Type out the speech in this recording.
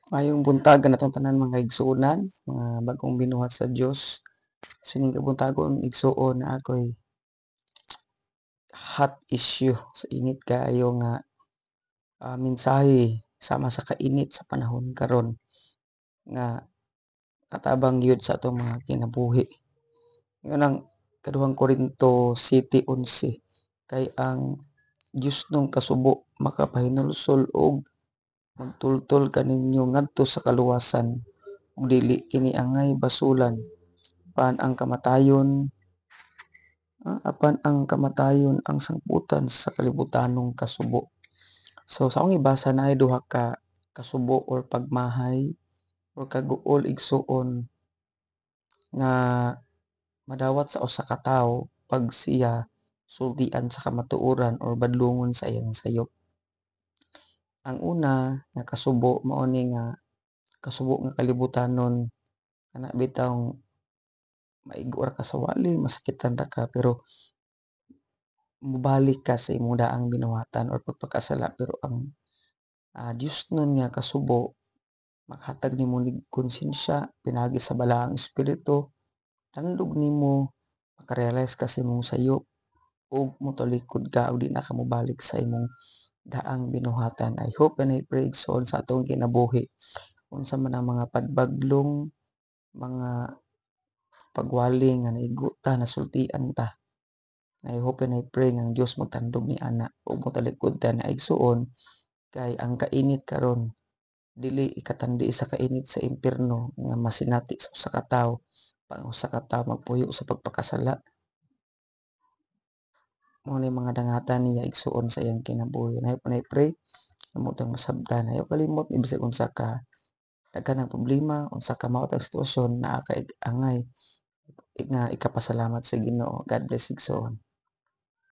Mayong buntagan natong tanan mga igsuonan, mga bagong binuhat sa Dios. Sining kabuntagon igsuon na ako'y hot issue sa init kaayo nga mensahe sama sa kainit sa panahon karon nga katabang gyud sa atong mga kinabuhi. Ingon ang kaduhang Korinto 7:11 kay ang Dios nung kasubo makapahinulsol og magtultol kaninyo ngadto sa kaluwasan ug dili kini angay basulan apan ang kamatayon ang sangputan sa kalibutanong kasubo. So sa akong ibasa naay duha ka kasubo or pagmahay or kaguol igsuon nga madawat sa usa ka tawo pag siya sultian sa kamatuoran or badlongon sa iyang sayop. Ang una nga kasubo mao ni nga kasubo nga kalibutanon kana bitawng maigo ra ka sa wali, masakitan ra ka pero mobalik ka sa imong daang binuhatan or pagpakasala pero ang Dios nun nga kasubo maghatag nimo ning konsensya pinaagi sa balaang espiritu, tandog nimo maka-realize ka sa imong sayop ug motalikod ka ug di na ka mobalik sa imong daang binuhatan. I hope and I pray igsoon sa atong kinabuhi unsa man ang mga padbaglong, mga pagwali nga naigo ta, nasultian ta. I hope and I pray nga ang Dios magtandog ni ana ug motalikod ta na igsuon kay ang kainit karon dili ikatandi sa kainit sa impyerno nga masinati sa usa ka tawo pag ang usa ka tawo magpuyo sa pagpakasala. Mao ni mga dangatan niya igsuon sa iyang kinabuhi. And I hope and I pray amo tang masabtan. Ayaw kalimot ni bisag unsa ka daghan ang problema, unsa ka mao tang sitwasyon naa ka angay nga ikapasalamat sa Ginoo. God bless igsoon.